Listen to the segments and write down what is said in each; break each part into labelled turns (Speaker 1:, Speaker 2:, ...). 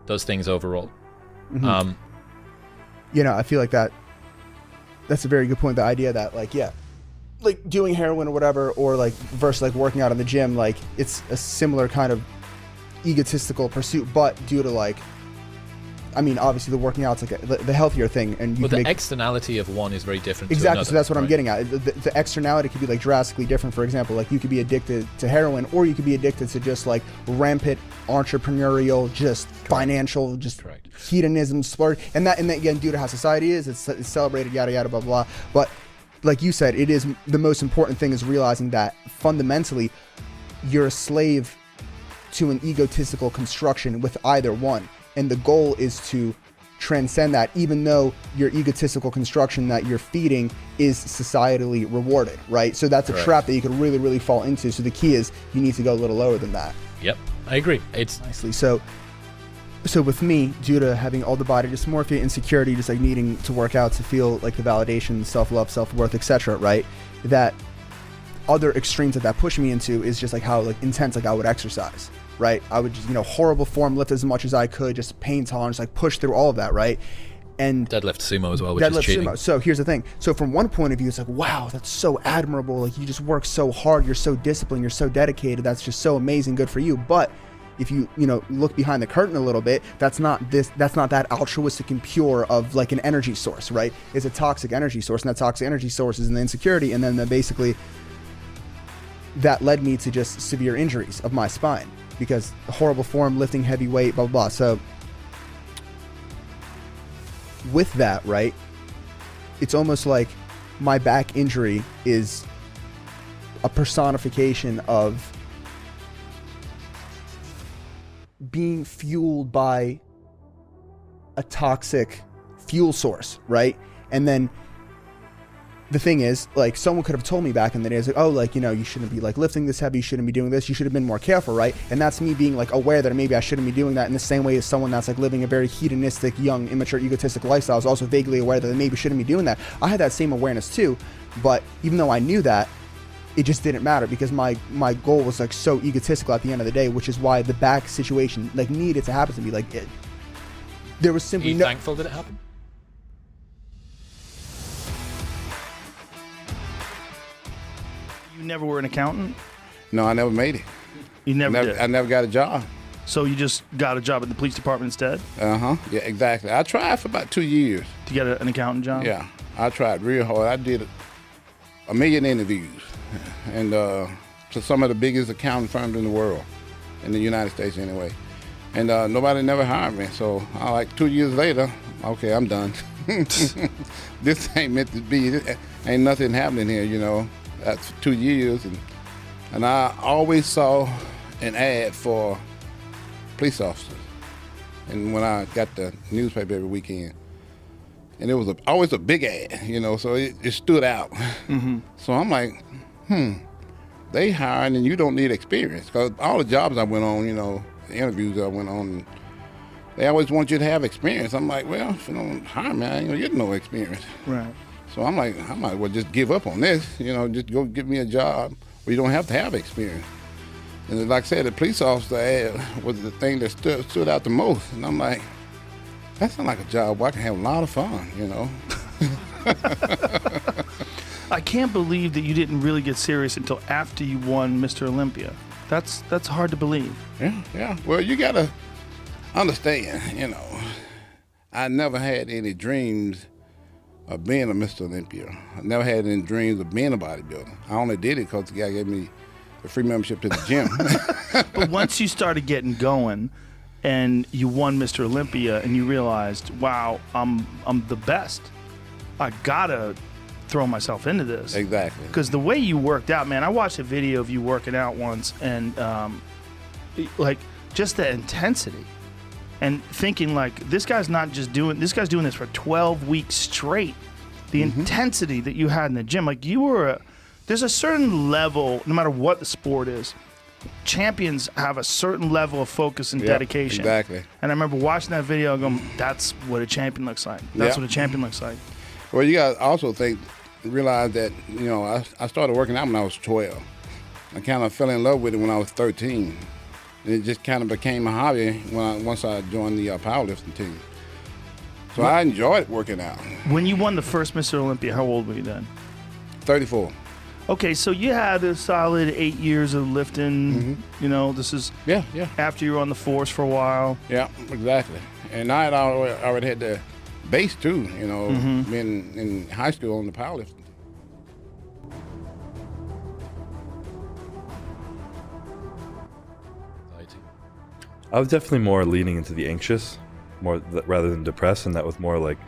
Speaker 1: those things overall.
Speaker 2: Mm-hmm. You know, I feel like that's a very good point. The idea that like, yeah, like doing heroin or whatever, or like versus like working out in the gym, like it's a similar kind of egotistical pursuit, but due to like, I mean, obviously the working out's like the healthier thing, and you
Speaker 1: but the externality of one is very different.
Speaker 2: Exactly.
Speaker 1: To another,
Speaker 2: so that's what
Speaker 1: right?
Speaker 2: I'm getting at. The externality could be like drastically different. For example, like you could be addicted to heroin, or you could be addicted to just like rampant entrepreneurial, just financial, just hedonism, splurge, and that again, due to how society is, it's celebrated, yada yada, blah blah. But like you said, it is the most important thing is realizing that fundamentally you're a slave to an egotistical construction with either one. And the goal is to transcend that, even though your egotistical construction that you're feeding is societally rewarded, right? So that's a trap that you could really, really fall into. So the key is you need to go a little lower than that.
Speaker 1: Yep, I agree. It's
Speaker 2: nicely. So with me, due to having all the body dysmorphia, insecurity, just like needing to work out to feel like the validation, self-love, self-worth, etc., right? That other extremes that push me into is just like how like intense like I would exercise. Right, I would just, you know, horrible form, lift as much as I could, just pain tolerance, like push through all of that, right? And
Speaker 1: deadlift sumo as well, which is cheating. Sumo.
Speaker 2: So here's the thing. So from one point of view, it's like, wow, that's so admirable. Like you just work so hard, you're so disciplined, you're so dedicated. That's just so amazing, good for you. But if you know, look behind the curtain a little bit, that's not that altruistic and pure of like an energy source, right? It's a toxic energy source, and that toxic energy source is in the insecurity, and then basically that led me to just severe injuries of my spine. Because horrible form, lifting heavy weight, blah, blah, blah. So with that, right, it's almost like my back injury is a personification of being fueled by a toxic fuel source, right? And then the thing is, like, someone could have told me back in the days, like, oh, like, you know, you shouldn't be like lifting this heavy, you shouldn't be doing this, you should have been more careful, right? And that's me being like aware that maybe I shouldn't be doing that, in the same way as someone that's like living a very hedonistic, young, immature, egotistic lifestyle is also vaguely aware that they maybe shouldn't be doing that. I had that same awareness too, but even though I knew that, it just didn't matter because my goal was like so egotistical at the end of the day, which is why the back situation like needed to happen to me. Like there was simply no.
Speaker 1: Are you thankful that it happened?
Speaker 3: You never were an accountant?
Speaker 4: No, I never made it.
Speaker 3: You never did?
Speaker 4: I never got a job.
Speaker 3: So you just got a job at the police department instead?
Speaker 4: Uh-huh. Yeah, exactly. I tried for about 2 years.
Speaker 3: To get an accountant job?
Speaker 4: Yeah. I tried real hard. I did a million interviews and to some of the biggest accounting firms in the world, in the United States anyway. And nobody never hired me. So like 2 years later, okay, I'm done. This ain't meant to be. Ain't nothing happening here, you know. That's 2 years, and I always saw an ad for police officers. And when I got the newspaper every weekend, and it was always a big ad, you know, so it stood out. Mm-hmm. So I'm like, they hiring and you don't need experience, because all the jobs I went on, you know, the interviews I went on, they always want you to have experience. I'm like, well, if you don't hire me, I ain't gonna get no experience.
Speaker 3: Right.
Speaker 4: So I'm like, I might as well just give up on this, you know, just go give me a job where you don't have to have experience. And like I said, the police officer ad was the thing that stood out the most. And I'm like, that sounds like a job where I can have a lot of fun, you know.
Speaker 3: I can't believe that you didn't really get serious until after you won Mr. Olympia. That's hard to believe.
Speaker 4: Yeah. Well, you got to understand, you know, I never had any dreams of being a Mr. Olympia. I never had any dreams of being a bodybuilder. I only did it because the guy gave me the free membership to the gym.
Speaker 3: But once you started getting going and you won Mr. Olympia and you realized, wow, I'm the best, I gotta throw myself into this.
Speaker 4: Exactly.
Speaker 3: Because the way you worked out, man, I watched a video of you working out once, and like just the intensity. And thinking like, this guy's doing this for 12 weeks straight. The intensity that you had in the gym, like there's a certain level, no matter what the sport is, champions have a certain level of focus and dedication.
Speaker 4: Exactly.
Speaker 3: And I remember watching that video and going, that's what a champion looks like. That's what a champion looks like.
Speaker 4: Well, you got to also realize that, you know, I started working out when I was 12. I kind of fell in love with it when I was 13. And it just kind of became a hobby once I joined the powerlifting team. So I enjoyed working out.
Speaker 3: When you won the first Mr. Olympia, how old were you then?
Speaker 4: 34.
Speaker 3: Okay, so you had a solid 8 years of lifting. You know, this is after you were on the force for a while.
Speaker 4: Yeah, exactly. And I had already had the base too, you know, being in high school on the powerlifting.
Speaker 5: I was definitely more leaning into the anxious, rather than depressed, and that was more like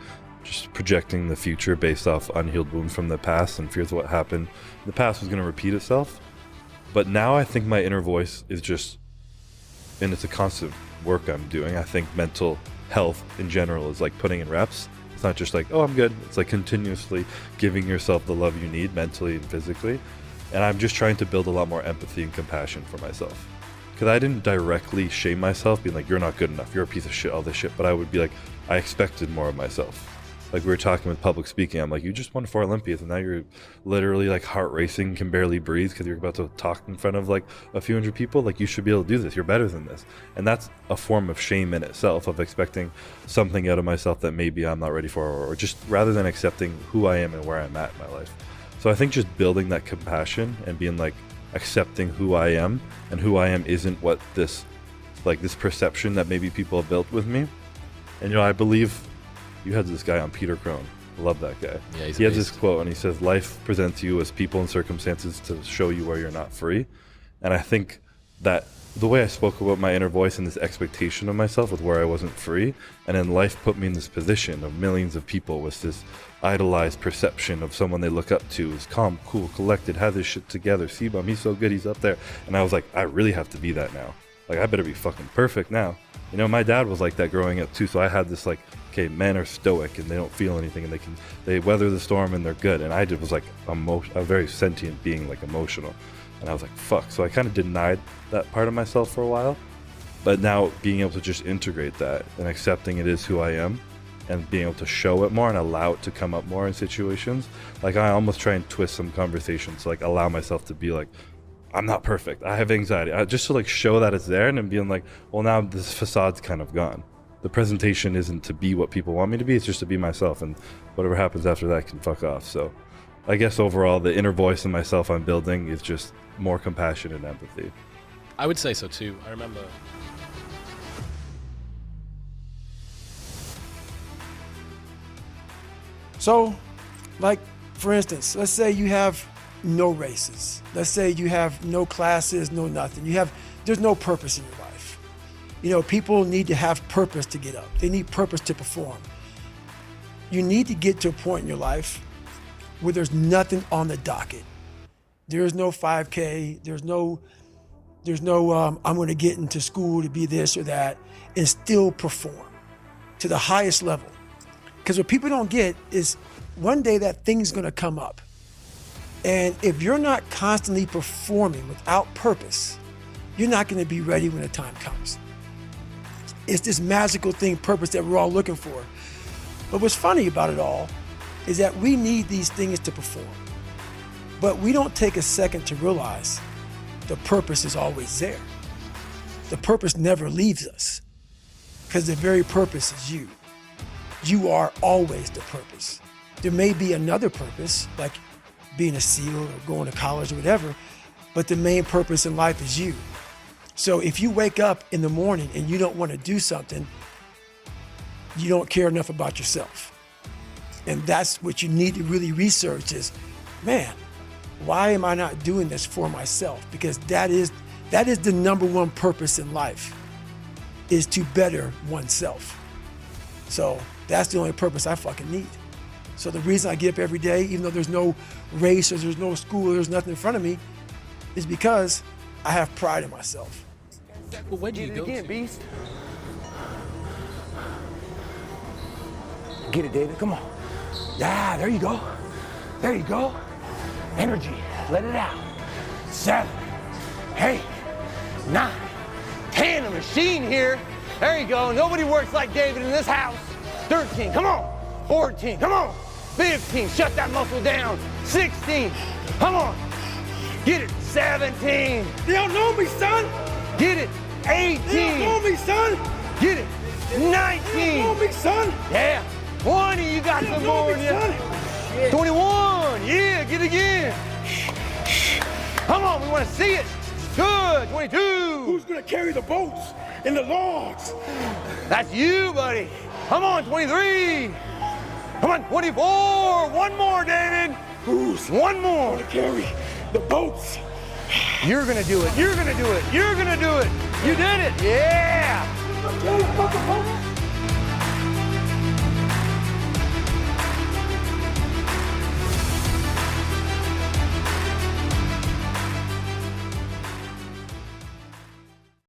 Speaker 5: just projecting the future based off unhealed wounds from the past and fears of what happened in the past was going to repeat itself. But now I think my inner voice is just, and it's a constant work I'm doing. I think mental health in general is like putting in reps. It's not just like, oh, I'm good. It's like continuously giving yourself the love you need mentally and physically. And I'm just trying to build a lot more empathy and compassion for myself. Because I didn't directly shame myself, being like, you're not good enough, you're a piece of shit, all this shit. But I would be like, I expected more of myself. Like we were talking with public speaking, I'm like, you just won 4 Olympias and now you're literally like heart racing, can barely breathe because you're about to talk in front of like a few hundred people. Like you should be able to do this, you're better than this. And that's a form of shame in itself, of expecting something out of myself that maybe I'm not ready for, or just rather than accepting who I am and where I'm at in my life. So I think just building that compassion and being like, accepting who I am, and who I am isn't what this perception that maybe people have built with me. And you know, I believe you had this guy on, Peter Crone. I love that guy.
Speaker 1: Yeah,
Speaker 5: he has this quote and he says, life presents you as people and circumstances to show you where you're not free. And I think that the way I spoke about my inner voice and this expectation of myself with where I wasn't free, and then life put me in this position of millions of people with this idolized perception of someone they look up to is calm, cool, collected, have this shit together. C-Bum, he's so good, he's up there. And I was like, I really have to be that now. Like, I better be fucking perfect now. You know, my dad was like that growing up too. So I had this like, okay, men are stoic and they don't feel anything and they weather the storm and they're good. And I just was like a very sentient being, like emotional. And I was like, fuck. So I kind of denied that part of myself for a while. But now being able to just integrate that and accepting it is who I am, and being able to show it more and allow it to come up more in situations. Like I almost try and twist some conversations, like allow myself to be like, I'm not perfect, I have anxiety. Just to like show that it's there, and then being like, well, now this facade's kind of gone. The presentation isn't to be what people want me to be, it's just to be myself, and whatever happens after that can fuck off. So I guess overall the inner voice in myself I'm building is just more compassion and empathy.
Speaker 1: I would say so too. I remember
Speaker 6: So, like, for instance, let's say you have no races. Let's say you have no classes, no nothing. There's no purpose in your life. You know, people need to have purpose to get up. They need purpose to perform. You need to get to a point in your life where there's nothing on the docket. There's no 5K. There's no I'm going to get into school to be this or that and still perform to the highest level. Because what people don't get is one day that thing's going to come up. And if you're not constantly performing without purpose, you're not going to be ready when the time comes. It's this magical thing, purpose, that we're all looking for. But what's funny about it all is that we need these things to perform. But we don't take a second to realize the purpose is always there. The purpose never leaves us, because the very purpose is you. You are always the purpose. There may be another purpose, like being a SEAL or going to college or whatever, but the main purpose in life is you. So if you wake up in the morning and you don't want to do something, you don't care enough about yourself. And that's what you need to really research is, man, why am I not doing this for myself? Because that is the number one purpose in life, is to better oneself. So that's the only purpose I fucking need. So the reason I get up every day, even though there's no race or there's no school or there's nothing in front of me, is because I have pride in myself.
Speaker 1: Well, where do you go to?
Speaker 7: Beast. Get it, David, come on. Yeah, there you go. There you go. Energy, let it out. 7, 8, 9, 10, a machine here. There you go, nobody works like David in this house. 13, come on. 14, come on. 15, shut that muscle down. 16, come on. Get it. 17. You don't know me, son. Get it. 18.
Speaker 6: On me, son.
Speaker 7: Get it. 19.
Speaker 6: On me, son.
Speaker 7: Yeah. 20. You got some more in you.
Speaker 6: son.
Speaker 7: 21. Yeah, get it again. Come on, we want to see it. Good. 22.
Speaker 6: Who's gonna carry the boats and the logs?
Speaker 7: That's you, buddy. Come on, 23. Come on, 24. One more, David.
Speaker 6: Who's
Speaker 7: One more.
Speaker 6: gonna carry the boats?
Speaker 7: You're gonna do it. You're gonna do it. You're gonna do it. You did it. Yeah.
Speaker 6: Carry the fucking boats?